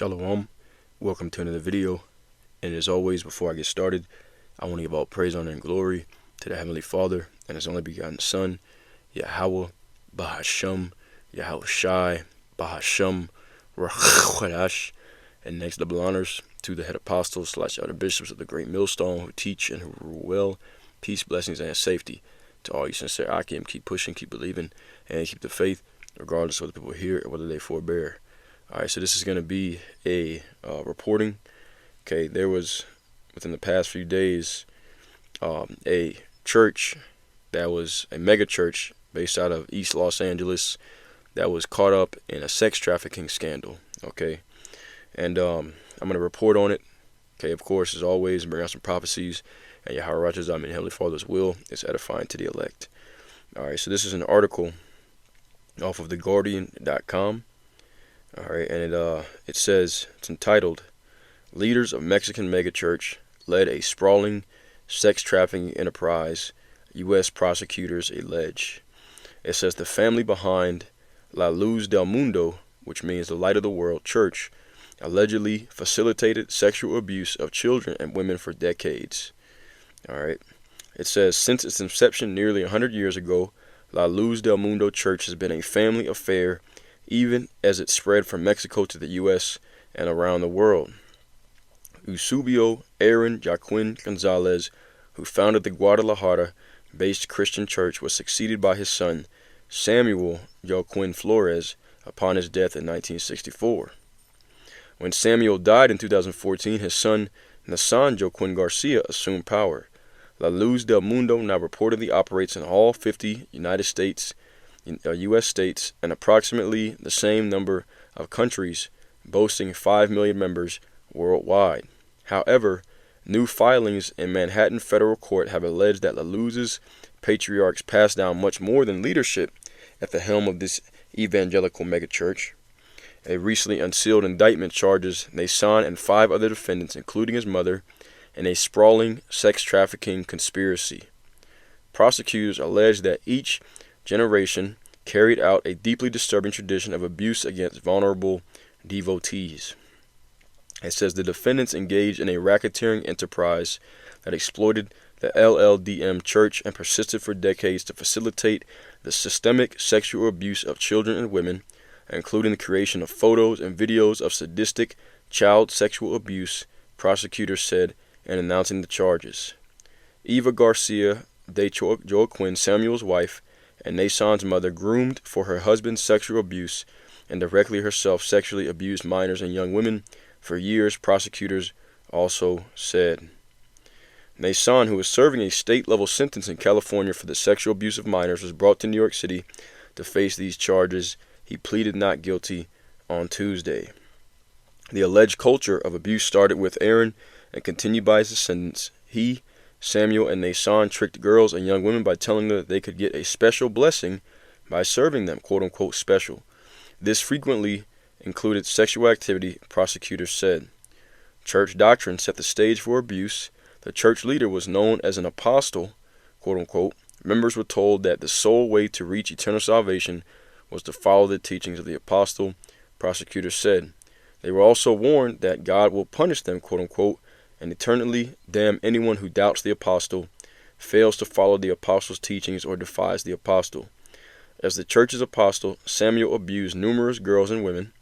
Shalom, welcome to another video, and as always, before I get started, I want to give all praise, honor, and glory to the Heavenly Father and His only begotten Son, Yahweh, Bahasham, Yahweh Shai, Bahasham, Rachadash, and next double honors to the head apostles / elder bishops of the great millstone who teach and who rule well. Peace, blessings, and safety to all you sincere Akim. Keep pushing, keep believing, and keep the faith, regardless of what the people hear or whether they forbear. Alright, so this is going to be a reporting. Okay, there was, within the past few days, a church that was a mega church based out of East Los Angeles that was caught up in a sex trafficking scandal. Okay, and I'm going to report on it. Okay, of course, as always, bring out some prophecies, and Yahweh Rachazam and Heavenly Father's will is edifying to the elect. Alright, so this is an article off of theguardian.com. Alright, and it says, it's entitled, Leaders of Mexican Megachurch Led a Sprawling Sex Trafficking Enterprise, U.S. Prosecutors Allege. It says the family behind La Luz del Mundo, which means the light of the world, church, allegedly facilitated sexual abuse of children and women for decades. Alright, it says, since its inception nearly 100 years ago, La Luz del Mundo Church has been a family affair, even as it spread from Mexico to the U.S. and around the world. Eusebio Aaron Joaquin Gonzalez, who founded the Guadalajara-based Christian church, was succeeded by his son, Samuel Joaquin Flores, upon his death in 1964. When Samuel died in 2014, his son, Nasan Joaquin Garcia, assumed power. La Luz del Mundo now reportedly operates in all 50 U.S. states and approximately the same number of countries, boasting 5 million members worldwide. However, new filings in Manhattan federal court have alleged that La Luz's patriarchs passed down much more than leadership at the helm of this evangelical megachurch. A recently unsealed indictment charges Nasan and 5 other defendants, including his mother, in a sprawling sex trafficking conspiracy. Prosecutors allege that each generation carried out a deeply disturbing tradition of abuse against vulnerable devotees. It says the defendants engaged in a racketeering enterprise that exploited the LLDM church and persisted for decades to facilitate the systemic sexual abuse of children and women, including the creation of photos and videos of sadistic child sexual abuse, prosecutors said in announcing the charges. Eva Garcia de Joaquin, Samuel's wife, and Nasan's mother, groomed for her husband's sexual abuse and directly herself sexually abused minors and young women for years, prosecutors also said. Nasan, who was serving a state-level sentence in California for the sexual abuse of minors, was brought to New York City to face these charges. He pleaded not guilty on Tuesday. The alleged culture of abuse started with Aaron and continued by his descendants. He, Samuel, and Nasan tricked girls and young women by telling them that they could get a special blessing by serving them, quote-unquote special. This frequently included sexual activity, prosecutors said. Church doctrine set the stage for abuse. The church leader was known as an apostle, quote-unquote. Members were told that the sole way to reach eternal salvation was to follow the teachings of the apostle, prosecutors said. They were also warned that God will punish them, quote-unquote, and eternally damn anyone who doubts the apostle, fails to follow the apostle's teachings, or defies the apostle. As the church's apostle, Samuel abused numerous girls and women.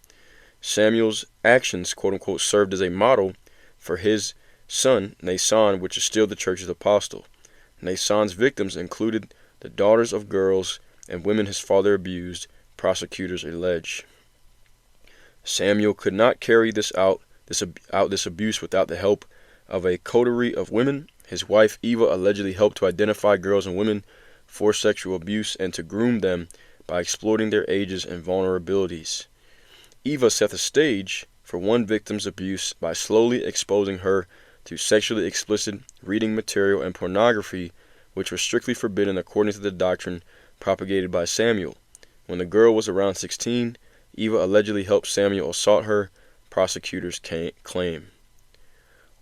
Samuel's actions, quote-unquote, served as a model for his son, Nasan, which is still the church's apostle. Nasan's victims included the daughters of girls and women his father abused, prosecutors allege. Samuel could not carry this abuse without the help of a coterie of women. His wife Eva allegedly helped to identify girls and women for sexual abuse and to groom them by exploiting their ages and vulnerabilities. Eva set the stage for one victim's abuse by slowly exposing her to sexually explicit reading material and pornography, which was strictly forbidden according to the doctrine propagated by Samuel. When the girl was around 16, Eva allegedly helped Samuel assault her, prosecutors claim.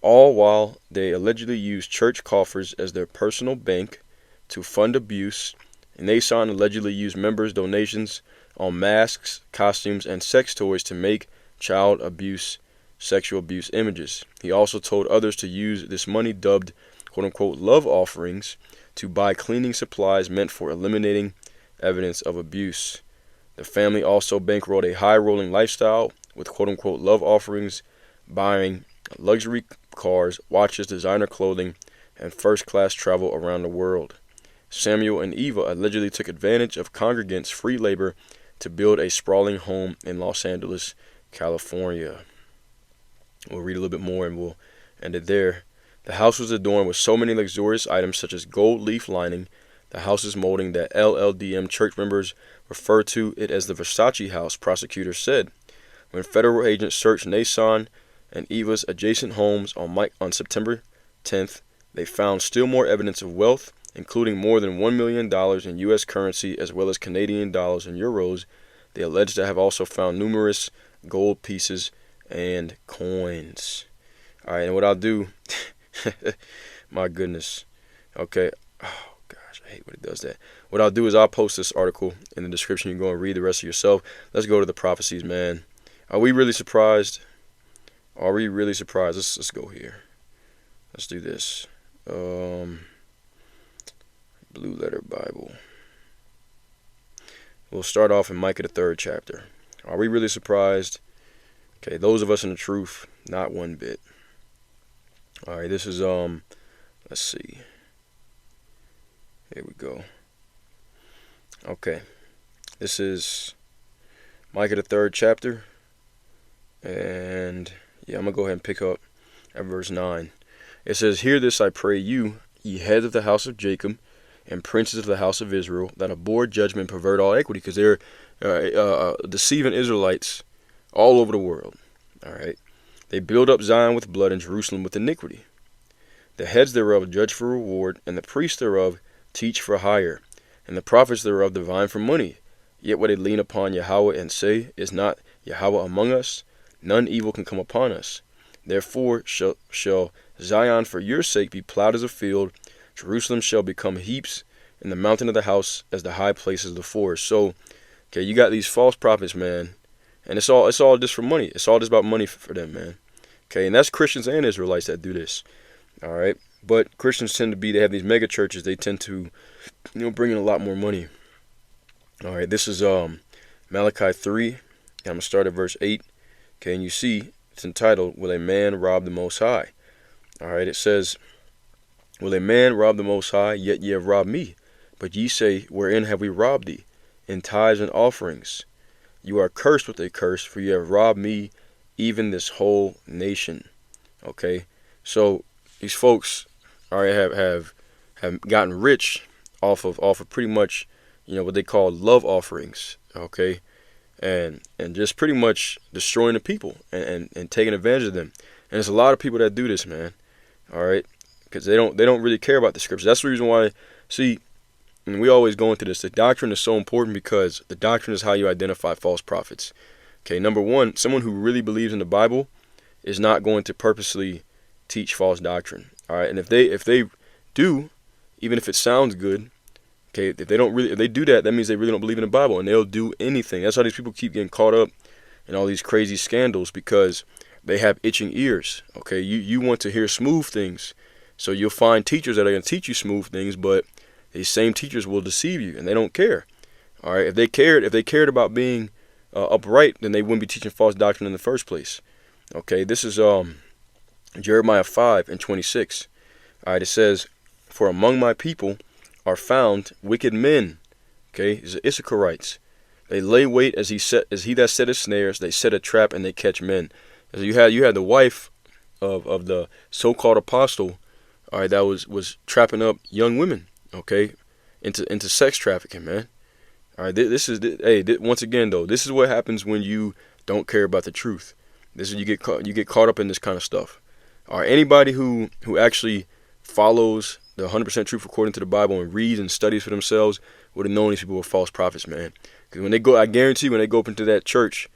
All while they allegedly used church coffers as their personal bank to fund abuse. Nasan allegedly used members' donations on masks, costumes, and sex toys to make child abuse sexual abuse images. He also told others to use this money, dubbed quote-unquote love offerings, to buy cleaning supplies meant for eliminating evidence of abuse. The family also bankrolled a high-rolling lifestyle with quote-unquote love offerings, buying luxury cars, watches, designer clothing, and first-class travel around the world. Samuel and Eva allegedly took advantage of congregants' free labor to build a sprawling home in Los Angeles, California. We'll read a little bit more and we'll end it there. The house was adorned with so many luxurious items such as gold leaf lining, the house's molding, that LLDM church members refer to it as the Versace house, prosecutors said. When federal agents searched Nason and Eva's adjacent homes on September 10th, they found still more evidence of wealth, including more than $1 million in U.S. currency as well as Canadian dollars and euros. They alleged to have also found numerous gold pieces and coins. All right, and what I'll do, my goodness, okay, oh gosh, I hate when it does that. What I'll do is I'll post this article in the description. You can go and read the rest of yourself. Let's go to the prophecies, man. Are we really surprised? Are we really surprised? Let's go here. Let's do this. Blue Letter Bible. We'll start off in Micah the 3rd chapter. Are we really surprised? Okay, those of us in the truth, not one bit. All right, this is let's see. Here we go. Okay, this is Micah the 3rd chapter, and yeah, I'm gonna go ahead and pick up at verse 9. It says, "Hear this, I pray you, ye heads of the house of Jacob, and princes of the house of Israel, that abhor judgment, pervert all equity," because they're deceiving Israelites all over the world. All right, they build up Zion with blood and Jerusalem with iniquity. The heads thereof judge for reward, and the priests thereof teach for hire, and the prophets thereof divine for money. Yet when they lean upon Yahweh and say, "Is not Yahweh among us? None evil can come upon us." Therefore shall Zion for your sake be plowed as a field, Jerusalem shall become heaps, and the mountain of the house as the high places of the forest. So, okay, you got these false prophets, man, and it's all just for money. It's all just about money for them, man. Okay, and that's Christians and Israelites that do this. All right, but Christians tend to they have these mega churches. They tend to, bring in a lot more money. All right, this is Malachi 3. I'm gonna start at verse 8. Okay, and you see it's entitled, "Will a man rob the Most High?" All right, it says, "Will a man rob the Most High? Yet ye have robbed me. But ye say, Wherein have we robbed thee? In tithes and offerings. You are cursed with a curse, for you have robbed me, even this whole nation." Okay, so these folks, all right, have gotten rich off of pretty much, what they call love offerings. Okay, and just pretty much destroying the people and taking advantage of them. And there's a lot of people that do this, man. All right, because they don't really care about the scriptures. That's the reason why. See, and we always go into this. The doctrine is so important because the doctrine is how you identify false prophets. Okay, number one, someone who really believes in the Bible is not going to purposely teach false doctrine. All right, and if they do, even if it sounds good, okay, if they do that, that means they really don't believe in the Bible, and they'll do anything. That's how these people keep getting caught up in all these crazy scandals, because they have itching ears. Okay, you want to hear smooth things, so you'll find teachers that are going to teach you smooth things, but these same teachers will deceive you, and they don't care. All right, if they cared about being upright, then they wouldn't be teaching false doctrine in the first place. Okay, this is Jeremiah 5:26. All right, it says, "For among my people are found wicked men." Okay, these are Issacharites. "They lay wait as he that setteth snares. They set a trap and they catch men." So you had the wife of the so-called apostle, all right, that was trapping up young women, okay, into sex trafficking, man. All right, once again though, this is what happens when you don't care about the truth. This is you get caught up in this kind of stuff. All right, anybody who actually follows the 100% truth according to the Bible and reads and studies for themselves would have known these people were false prophets, man. Because when they go, I guarantee when they go up into that church,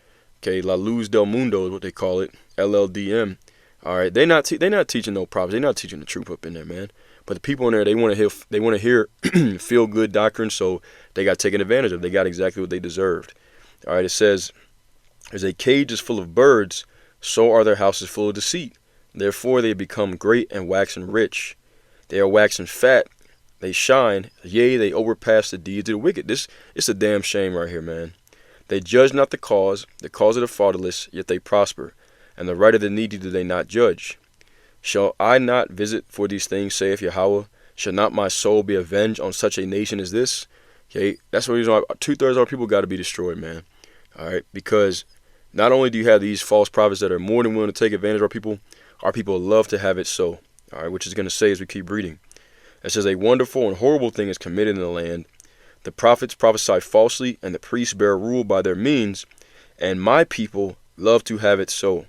okay, La Luz del Mundo is what they call it, LLDM. All right, they're not teaching no prophets. They're not teaching the truth up in there, man. But the people in there, they want to hear feel good doctrine, so they got taken advantage of. They got exactly what they deserved. All right, it says, "As a cage is full of birds, so are their houses full of deceit. Therefore they become great and waxen rich. They are waxen fat, they shine, yea, they overpass the deeds of the wicked. It's a damn shame right here, man. They judge not the cause of the fatherless, yet they prosper, and the right of the needy do they not judge. Shall I not visit for these things, saith Yahweh? Shall not my soul be avenged on such a nation as this? Okay, that's the reason why 2/3 of our people got to be destroyed, man. All right, because not only do you have these false prophets that are more than willing to take advantage of our people love to have it so. All right, which is going to say as we keep reading. It says, a wonderful and horrible thing is committed in the land. The prophets prophesy falsely, and the priests bear rule by their means, and my people love to have it so.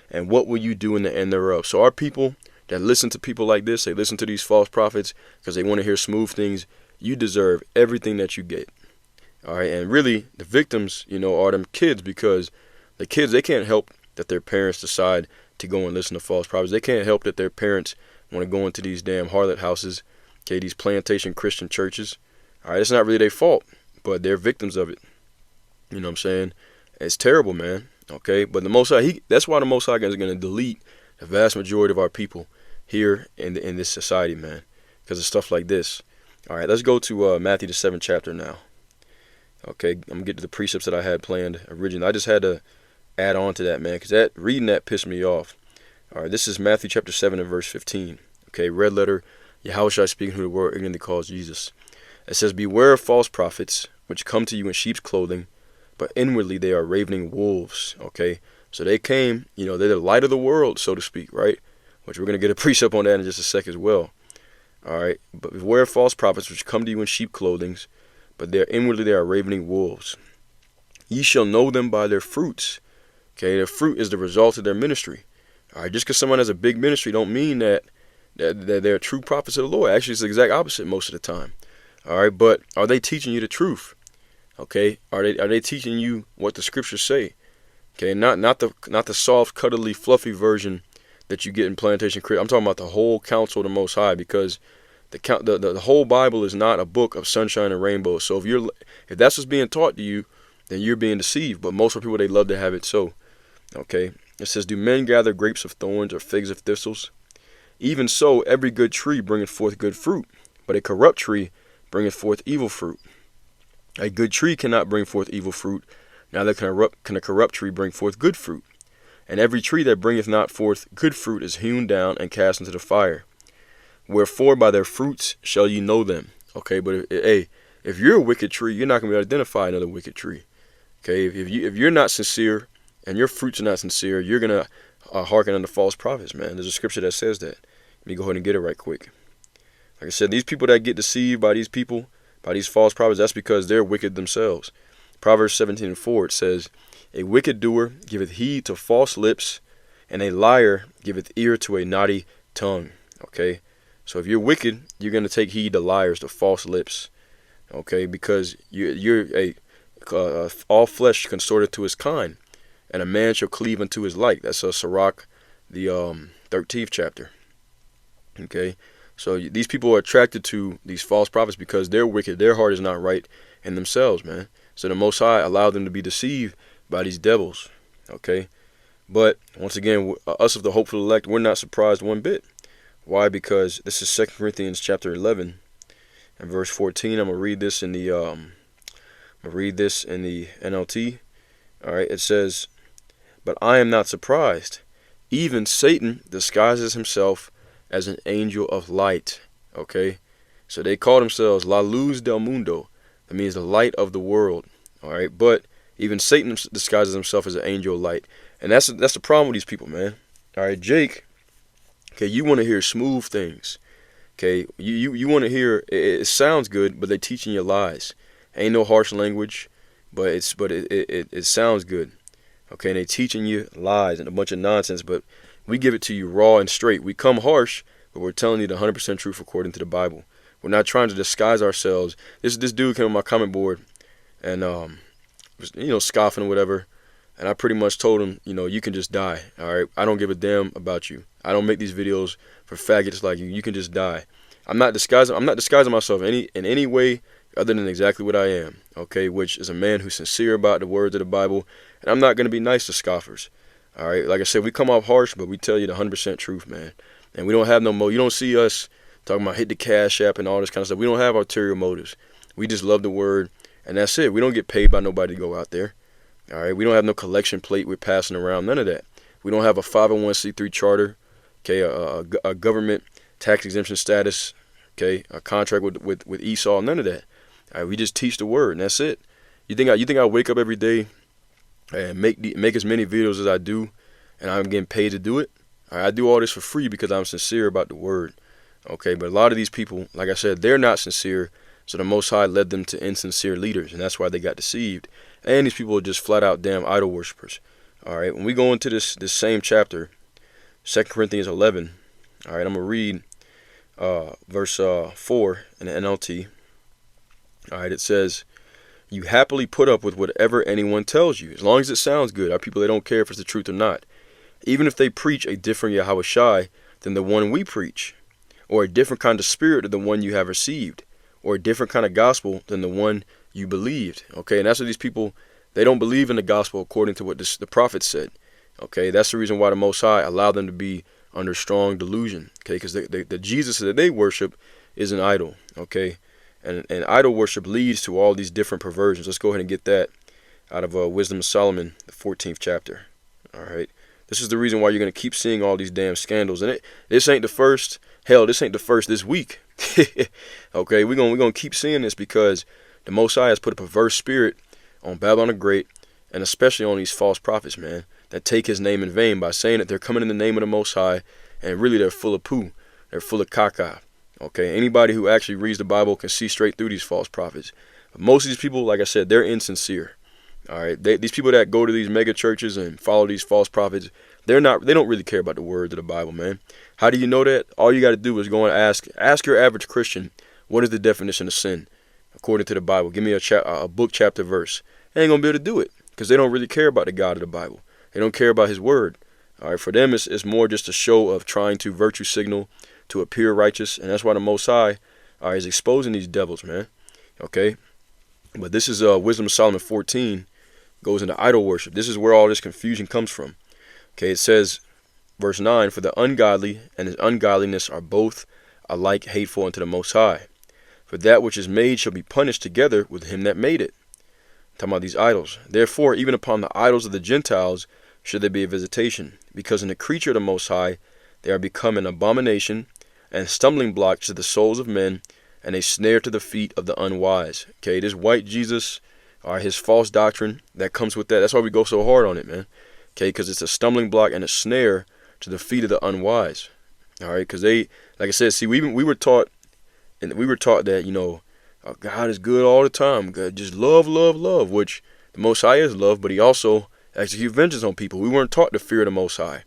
And what will you do in the end thereof? So our people that listen to people like this, they listen to these false prophets because they want to hear smooth things. You deserve everything that you get. All right, and really the victims, are them kids, because the kids, they can't help that their parents decide to go and listen to false prophets. They can't help that their parents want to go into these damn harlot houses, okay, these plantation Christian churches. All right, it's not really their fault, but they're victims of it. You know what I'm saying? It's terrible, man. Okay, but the Most High, that's why the Most High is going to delete the vast majority of our people here in this society, man, because of stuff like this. All right, let's go to Matthew the 7th chapter now. Okay, I'm gonna get to the precepts that I had planned originally. I just had to add on to that, man, because reading that pissed me off. All right, this is Matthew chapter 7 and verse 15. Okay, red letter, Yahushua speaking, who the world ignorantly calls Jesus. It says, beware of false prophets, which come to you in sheep's clothing, but inwardly they are ravening wolves. Okay, so they came, they're the light of the world, so to speak, right? Which we're going to get a precept on that in just a sec as well. All right, but beware of false prophets, which come to you in sheep clothing, but inwardly they are ravening wolves. Ye shall know them by their fruits. Okay, their fruit is the result of their ministry. All right, just because someone has a big ministry don't mean that they're true prophets of the Lord. Actually, it's the exact opposite most of the time. All right, but are they teaching you the truth? Okay, are they teaching you what the scriptures say? Okay, not the soft, cuddly, fluffy version that you get in plantation Christian. I'm talking about the whole counsel of the Most High, because the whole Bible is not a book of sunshine and rainbows. So if that's what's being taught to you, then you're being deceived. But most of the people, they love to have it so. Okay, it says, do men gather grapes of thorns or figs of thistles? Even so, every good tree bringeth forth good fruit, but a corrupt tree bringeth forth evil fruit. A good tree cannot bring forth evil fruit, neither can a corrupt tree bring forth good fruit. And every tree that bringeth not forth good fruit is hewn down and cast into the fire. Wherefore by their fruits shall ye know them. Okay, but if you're a wicked tree, you're not going to be able to identify another wicked tree. Okay, if you're not sincere and your fruits are not sincere, you're going to hearken unto false prophets, man. There's a scripture that says that. Let me go ahead and get it right quick. Like I said, these people that get deceived by these people, by these false prophets, that's because they're wicked themselves. Proverbs 17:4, it says, a wicked doer giveth heed to false lips, and a liar giveth ear to a naughty tongue. Okay, so if you're wicked, you're going to take heed to liars, to false lips. Okay, because you're all flesh consorteth to his kind, and a man shall cleave unto his like. That's Sirach, the 13th chapter. Okay, so these people are attracted to these false prophets because they're wicked. Their heart is not right in themselves, man. So the Most High allowed them to be deceived by these devils. Okay, but once again, us of the hopeful elect, we're not surprised one bit. Why? Because this is 2 Corinthians chapter 11 and verse 14. I'm gonna read this in the NLT. All right, it says, "But I am not surprised. Even Satan disguises himself as an angel of light." Okay, so they call themselves La Luz del Mundo. That means the light of the world. All right, but even Satan disguises himself as an angel of light, and that's the problem with these people, man. All right, Jake. Okay, you want to hear smooth things. Okay, you want to hear it sounds good, but they're teaching you lies. Ain't no harsh language, but it sounds good. Okay, and they teaching you lies and a bunch of nonsense, but we give it to you raw and straight. We come harsh, but we're telling you the 100% truth according to the Bible. We're not trying to disguise ourselves. This dude came on my comment board and was, scoffing or whatever, and I pretty much told him, you can just die. All right, I don't give a damn about you. I don't make these videos for faggots like you. You can just die. I'm not disguising myself in any way other than exactly what I am. Okay, which is a man who's sincere about the words of the Bible, and I'm not going to be nice to scoffers. All right, like I said, we come off harsh, but we tell you the 100% truth, man. And we don't have no more. You don't see us talking about hit the cash app and all this kind of stuff. We don't have ulterior motives. We just love the word, and that's it. We don't get paid by nobody to go out there. All right, we don't have no collection plate we're passing around. None of that. We don't have a 501c3 charter. Okay, a government tax exemption status. Okay, a contract with Esau. None of that. All right, we just teach the word, and that's it. You think I wake up every day and make as many videos as I do, and I'm getting paid to do it? All right, I do all this for free because I'm sincere about the word. Okay, but a lot of these people, like I said, they're not sincere, so the Most High led them to insincere leaders, and that's why they got deceived. And these people are just flat out damn idol worshippers. All right, when we go into this same chapter, 2 Corinthians 11, all right, I'm going to read verse 4 in the NLT. All right, it says, "You happily put up with whatever anyone tells you, as long as it sounds good." Our people, they don't care if it's the truth or not. "Even if they preach a different Yahweh Shai than the one we preach, or a different kind of spirit than the one you have received, or a different kind of gospel than the one you believed." Okay, and that's what these people, they don't believe in the gospel according to what the prophet said. Okay, that's the reason why the Most High allowed them to be under strong delusion. Okay, because the Jesus that they worship is an idol. Okay, and idol worship leads to all these different perversions. Let's go ahead and get that out of Wisdom of Solomon, the 14th chapter. All right, this is the reason why you're going to keep seeing all these damn scandals. And this ain't the first. Hell, this ain't the first this week. Okay, we're gonna keep seeing this because the Most High has put a perverse spirit on Babylon the Great, and especially on these false prophets, man, that take his name in vain by saying that they're coming in the name of the Most High, and really they're full of poo. They're full of caca. Okay, anybody who actually reads the Bible can see straight through these false prophets. But most of these people, like I said, they're insincere. All right, these people that go to these mega churches and follow these false prophets, they don't really care about the words of the Bible, man. How do you know that? All you got to do is go and ask your average Christian, what is the definition of sin according to the Bible? Give me a book, chapter, verse. They ain't gonna be able to do it because they don't really care about the God of the Bible. They don't care about His word. All right, for them it's more just a show of trying to virtue signal to appear righteous, and that's why the Most High is exposing these devils, man. Okay, but this is Wisdom of Solomon 14 goes into idol worship. This is where all this confusion comes from. Okay, it says, verse 9, "For the ungodly and his ungodliness are both alike hateful unto the Most High. For that which is made shall be punished together with him that made it." Talking about these idols. "Therefore, even upon the idols of the Gentiles should there be a visitation, because in the creature of the Most High they are become an abomination and stumbling block to the souls of men, and a snare to the feet of the unwise." Okay, this white Jesus, his false doctrine that comes with that. That's why we go so hard on it, man. Okay, because it's a stumbling block and a snare to the feet of the unwise. All right, because they, like I said, see, we were taught, and we were taught that, you know, God is good all the time. God, just love, love, love, which the Most High is love, but He also executes vengeance on people. We weren't taught to fear the Most High.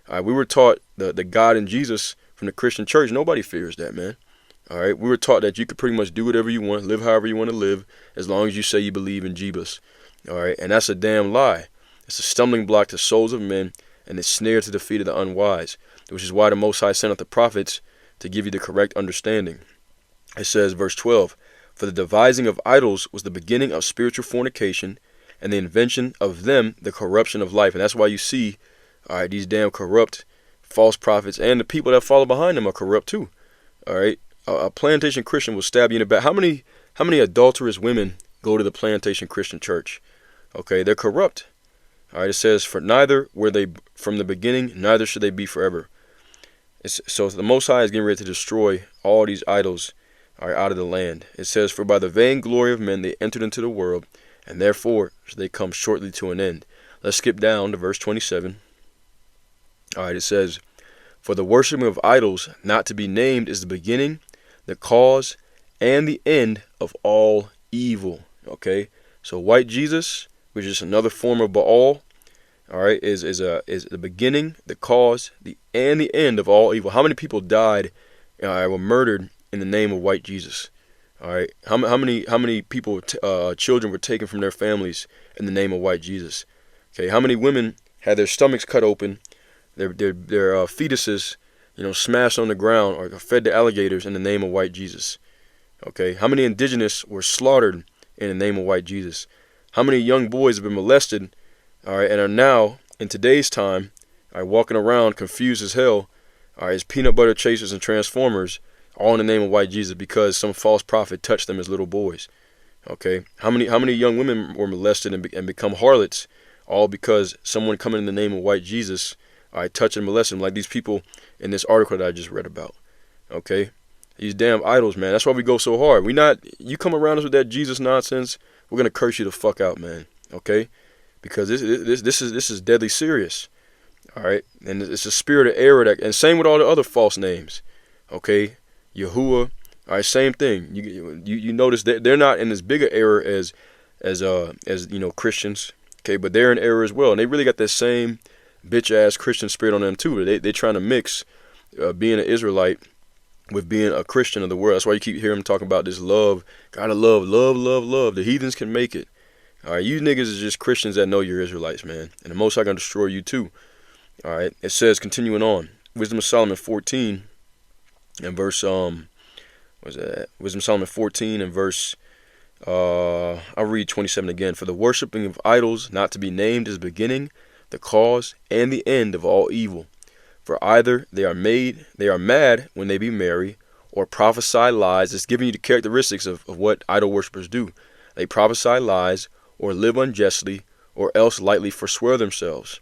All right, we were taught the God in Jesus from the Christian church. Nobody fears that, man. All right, we were taught that you could pretty much do whatever you want, live however you want to live, as long as you say you believe in Jesus. All right, and that's a damn lie. It's a stumbling block to souls of men, and a snare to the feet of the unwise, which is why the Most High sent out the prophets to give you the correct understanding. It says, verse 12, "For the devising of idols was the beginning of spiritual fornication, and the invention of them the corruption of life." And that's why you see, all right, these damn corrupt false prophets, and the people that follow behind them are corrupt too. All right, a plantation Christian will stab you in the back. How many adulterous women go to the plantation Christian church? Okay, they're corrupt. All right, it says, "For neither were they from the beginning, neither should they be forever." So the Most High is getting ready to destroy all these idols out of the land. It says, "For by the vain glory of men they entered into the world, and therefore they come shortly to an end." Let's skip down to verse 27. All right, it says, "For the worshiping of idols not to be named is the beginning, the cause, and the end of all evil." Okay, so white Jesus, which is another form of Baal, all right, is the beginning, the cause, and the end of all evil. How many people died, were murdered in the name of white Jesus? All right, how many people, children were taken from their families in the name of white Jesus? Okay, how many women had their stomachs cut open, their fetuses, smashed on the ground or fed to alligators in the name of white Jesus? Okay, how many indigenous were slaughtered in the name of white Jesus? How many young boys have been molested, all right, and are now in today's time, all right, walking around confused as hell, all right, as peanut butter chasers and transformers, all in the name of white Jesus because some false prophet touched them as little boys. Okay, how many young women were molested and become harlots, all because someone coming in the name of white Jesus, all right, touched and molested them, like these people in this article that I just read about. Okay, these damn idols, man. That's why we go so hard. You come around us with that Jesus nonsense, we're gonna curse you the fuck out, man. Okay, because this is deadly serious. All right, and it's a spirit of error and same with all the other false names. Okay, Yahuwah. All right, same thing. You notice that they're not in as big an error as Christians. Okay, but they're in error as well, and they really got that same bitch ass Christian spirit on them too. They're trying to mix being an Israelite with being a Christian of the world. That's why you keep hearing them talking about this love. Gotta love, love, love, love. The heathens can make it. All right, you niggas is just Christians that know you're Israelites, man, and the Most High gonna destroy you too. All right, it says, continuing on, Wisdom of Solomon 14 and verse Wisdom of Solomon 14 and verse I'll read 27 again. For the worshiping of idols not to be named is the beginning, the cause, and the end of all evil. For either they are mad when they be merry, or prophesy lies. It's giving you the characteristics of what idol worshippers do. They prophesy lies, or live unjustly, or else lightly forswear themselves.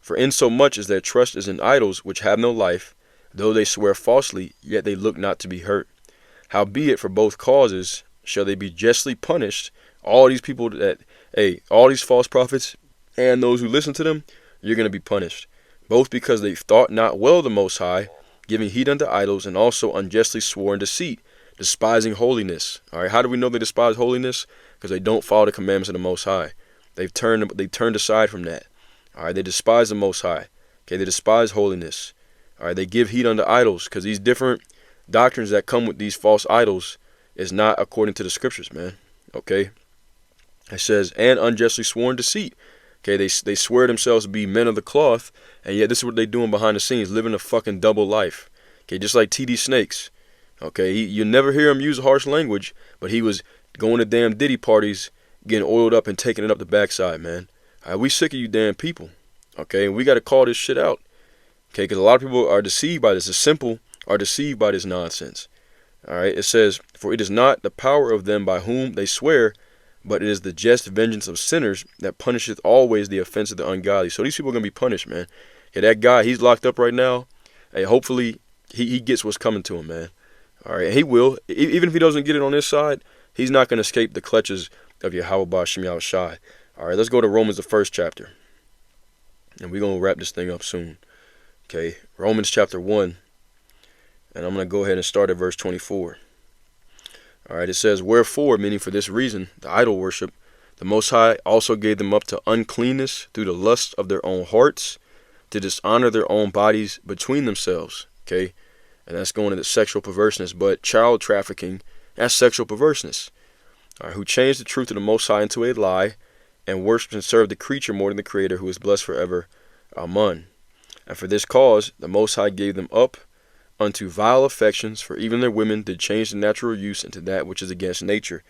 For insomuch as their trust is in idols which have no life, though they swear falsely, yet they look not to be hurt. Howbeit for both causes shall they be justly punished. All these people all these false prophets and those who listen to them, you're going to be punished. Both because they thought not well of the Most High, giving heed unto idols, and also unjustly swore in deceit, despising holiness. All right, how do we know they despise holiness? Because they don't follow the commandments of the Most High. They turned aside from that. All right, they despise the Most High. Okay, they despise holiness. All right, they give heed unto idols, because these different doctrines that come with these false idols is not according to the scriptures, man. Okay, it says, and unjustly sworn deceit. Okay, they swear themselves to be men of the cloth, and yet this is what they're doing behind the scenes, living a fucking double life. Okay, just like TD Snakes. Okay, you never hear him use harsh language, but he was going to damn Diddy parties, getting oiled up and taking it up the backside, man. All right, we sick of you damn people. Okay, and we got to call this shit out. Okay, because a lot of people are deceived by this. The simple are deceived by this nonsense. All right, it says, for it is not the power of them by whom they swear, but it is the just vengeance of sinners that punisheth always the offense of the ungodly. So these people are going to be punished, man. Yeah, that guy, he's locked up right now. Hey, hopefully he gets what's coming to him, man. All right, he will. Even if he doesn't get it on this side, he's not going to escape the clutches of Yahweh Ba'Shem Yahushai. All right, let's go to Romans, the 1st chapter. And we're going to wrap this thing up soon. Okay, Romans chapter 1. And I'm going to go ahead and start at verse 24. All right, it says, wherefore, meaning for this reason, the idol worship, the Most High also gave them up to uncleanness through the lust of their own hearts, to dishonor their own bodies between themselves. Okay, and that's going into sexual perverseness. But child trafficking, that's sexual perverseness. All right, who changed the truth of the Most High into a lie, and worshipped and served the creature more than the Creator, who is blessed forever. Amen. And for this cause, the Most High gave them up unto vile affections, for even their women did change the natural use into that which is against nature.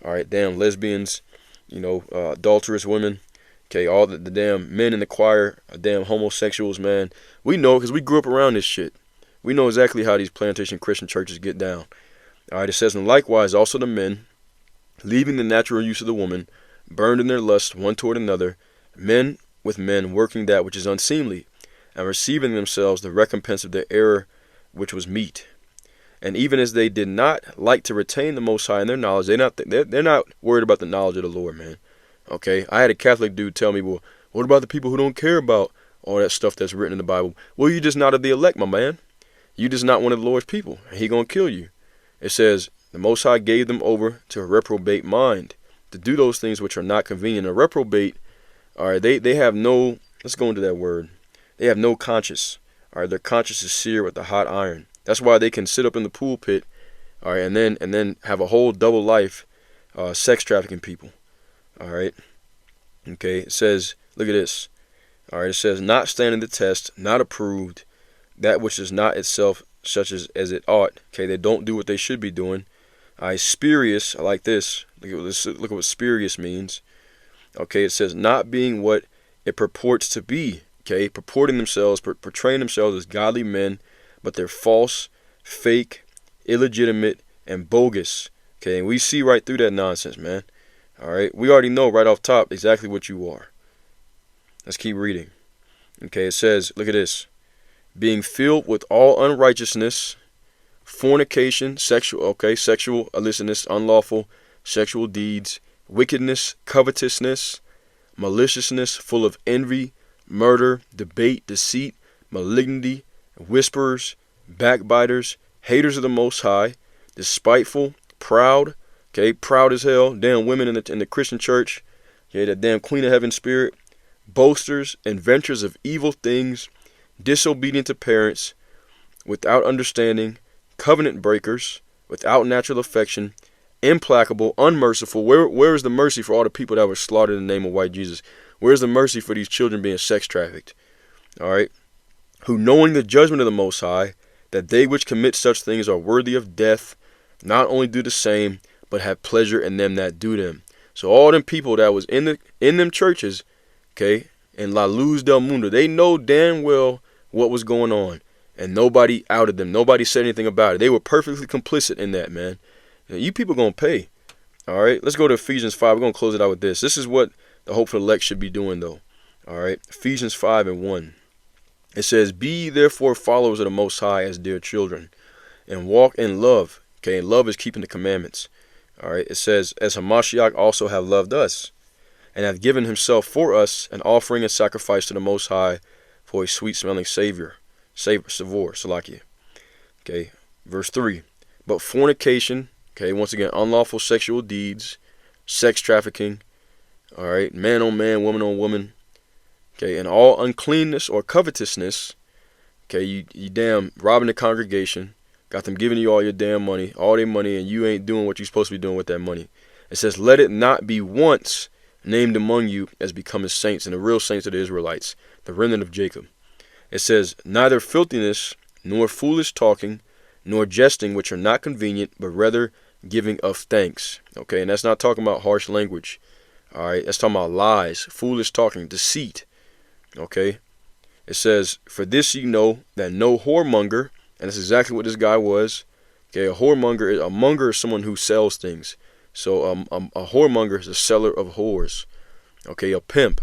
All right, damn lesbians, adulterous women. Okay, all the damn men in the choir are damn homosexuals, man. We know because we grew up around this shit. We know exactly how these plantation Christian churches get down. All right, it says, and likewise also the men, leaving the natural use of the woman, burned in their lust one toward another, men with men working that which is unseemly, and receiving themselves the recompense of their error, which was meat. And even as they did not like to retain the Most High in their knowledge, they're not worried about the knowledge of the Lord, man. Okay, I had a Catholic dude tell me, well, what about the people who don't care about all that stuff that's written in the Bible? Well, you're just not of the elect, my man. You just not one of the Lord's people, and he gonna kill you. It says, the Most High gave them over to a reprobate mind, to do those things which are not convenient. A reprobate, all right, they have no, let's go into that word. They have no conscience. All right, their conscience is seared with a hot iron. That's why they can sit up in the pulpit, all right, and then have a whole double life, sex trafficking people. All right. Okay. It says, look at this. All right. It says, not standing the test, not approved, that which is not itself such as it ought. Okay. They don't do what they should be doing. All right. Spurious. I like this. Look at what spurious means. Okay. It says, not being what it purports to be. okay, purporting themselves, portraying themselves as godly men, but they're false, fake, illegitimate, and bogus. Okay, and we see right through that nonsense, man. All right, we already know right off top exactly what you are. Let's keep reading. Okay, it says, look at this. Being filled with all unrighteousness, fornication, sexual illicitness, unlawful sexual deeds, wickedness, covetousness, maliciousness, full of envy, murder, debate, deceit, malignity, whisperers, backbiters, haters of the Most High, despiteful, proud, okay, proud as hell, damn women in the Christian church, okay, that damn Queen of Heaven spirit, boasters, inventors of evil things, disobedient to parents, without understanding, covenant breakers, without natural affection, implacable, unmerciful. Where is the mercy for all the people that were slaughtered in the name of white Jesus? Where's the mercy for these children being sex trafficked? All right. Who, knowing the judgment of the Most High, that they which commit such things are worthy of death, not only do the same, but have pleasure in them that do them. So all them people that was in them churches, okay, in La Luz del Mundo, they know damn well what was going on, and nobody outed them. Nobody said anything about it. They were perfectly complicit in that, man. You people gonna pay. All right, let's go to Ephesians 5. We're gonna close it out with this. This is what the hopeful elect should be doing, though. All right, Ephesians 5:1. It says, "Be ye therefore followers of the Most High as dear children, and walk in love." Okay, and love is keeping the commandments. All right, it says, "As Hamashiach also have loved us, and hath given himself for us, an offering and sacrifice to the Most High, for a sweet-smelling savor, Salakia." Okay, verse 3. "But fornication," okay, once again, unlawful sexual deeds, sex trafficking, all right, man on man, woman on woman, okay, and all uncleanness or covetousness, okay, you damn robbing the congregation, got them giving you all your damn money, all their money, and you ain't doing what you're supposed to be doing with that money. It says, "Let it not be once named among you as becoming saints," and the real saints of the Israelites, the remnant of Jacob. It says, "Neither filthiness, nor foolish talking, nor jesting, which are not convenient, but rather giving of thanks." Okay, and that's not talking about harsh language. All right, that's talking about lies, foolish talking, deceit. Okay, it says, "For this ye know that no whoremonger," and that's exactly what this guy was. Okay, a monger is someone who sells things. So a whoremonger is a seller of whores. Okay, a pimp,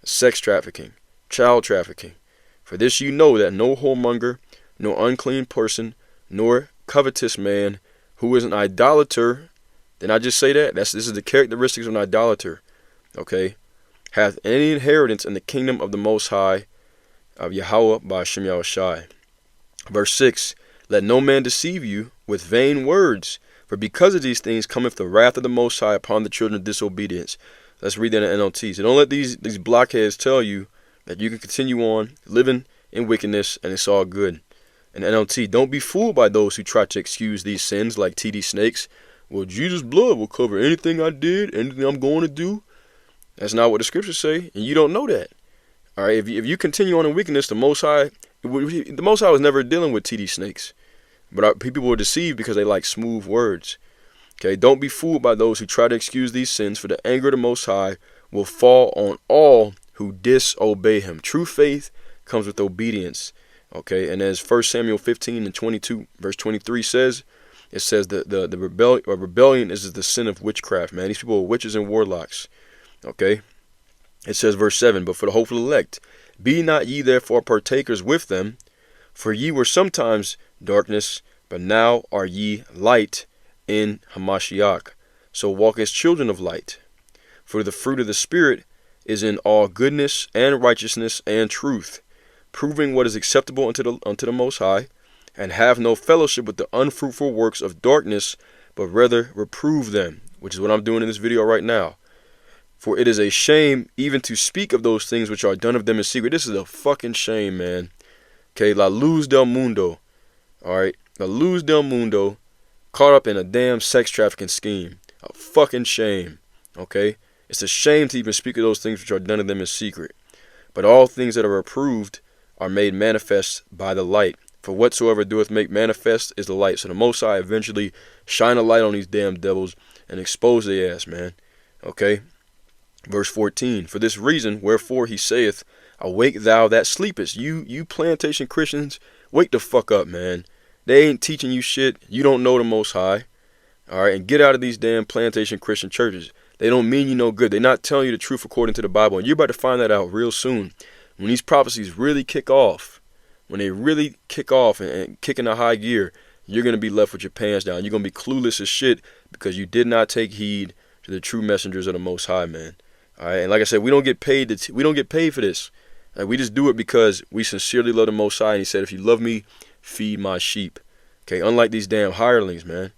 sex trafficking, child trafficking. "For this you know that no whoremonger, nor unclean person, nor covetous man, who is an idolater," didn't I just say that? This is the characteristics of an idolater. Okay, "hath any inheritance in the kingdom of the Most High, of Yahweh by Hashem Yahushai." Verse 6. "Let no man deceive you with vain words, for because of these things cometh the wrath of the Most High upon the children of disobedience." Let's read that in NLT. So don't let these blockheads tell you that you can continue on living in wickedness and it's all good. In NLT, "Don't be fooled by those who try to excuse these sins like TD snakes. Well, Jesus' blood will cover anything I did, anything I'm going to do." That's not what the scriptures say, and you don't know that. All right, if you continue on in wickedness, the Most High was never dealing with TD snakes. But people were deceived because they like smooth words. Okay, "Don't be fooled by those who try to excuse these sins, for the anger of the Most High will fall on all who disobey him." True faith comes with obedience. Okay, and as 1 Samuel 15:22, verse 23 says, it says the rebellion is the sin of witchcraft, man. These people are witches and warlocks. Okay, it says verse 7, "But for the hopeful elect, be not ye therefore partakers with them, for ye were sometimes darkness, but now are ye light in Hamashiach. So walk as children of light. For the fruit of the Spirit is in all goodness and righteousness and truth, proving what is acceptable unto the Most High, and have no fellowship with the unfruitful works of darkness, but rather reprove them," which is what I'm doing in this video right now. "For it is a shame even to speak of those things which are done of them in secret." This is a fucking shame, man. Okay, La Luz del Mundo. All right, La Luz del Mundo, caught up in a damn sex trafficking scheme. A fucking shame. Okay, it's a shame to even speak of those things which are done of them in secret. "But all things that are approved are made manifest by the light. For whatsoever doeth make manifest is the light." So the Most High eventually shine a light on these damn devils and expose their ass, man. Okay. Verse 14, "For this reason, wherefore he saith, Awake thou that sleepest. You plantation Christians, wake the fuck up, man. They ain't teaching you shit. You don't know the Most High. Alright, and get out of these damn plantation Christian churches. They don't mean you no good. They're not telling you the truth according to the Bible. And you're about to find that out real soon. When these prophecies really kick off, when they really kick off and kick into high gear, you're going to be left with your pants down. You're going to be clueless as shit because you did not take heed to the true messengers of the Most High, man. Alright, and like I said, we don't get paid we don't get paid for this. Like, we just do it because we sincerely love the Most High. And he said, if you love me, feed my sheep. Okay, unlike these damn hirelings, man.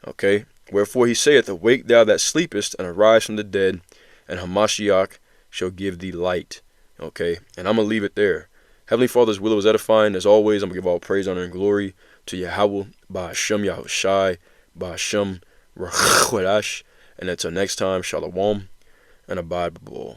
Okay, wherefore he saith, awake thou that sleepest, and arise from the dead, and Hamashiach shall give thee light. Okay, and I'm going to leave it there. Heavenly Father's will was edifying. As always, I'm going to give all praise, honor, and glory to Yahweh, Ba'ashem Yahushai, Ba'ashem Rachwadash. And until next time, Shalom, and abide b'Bo.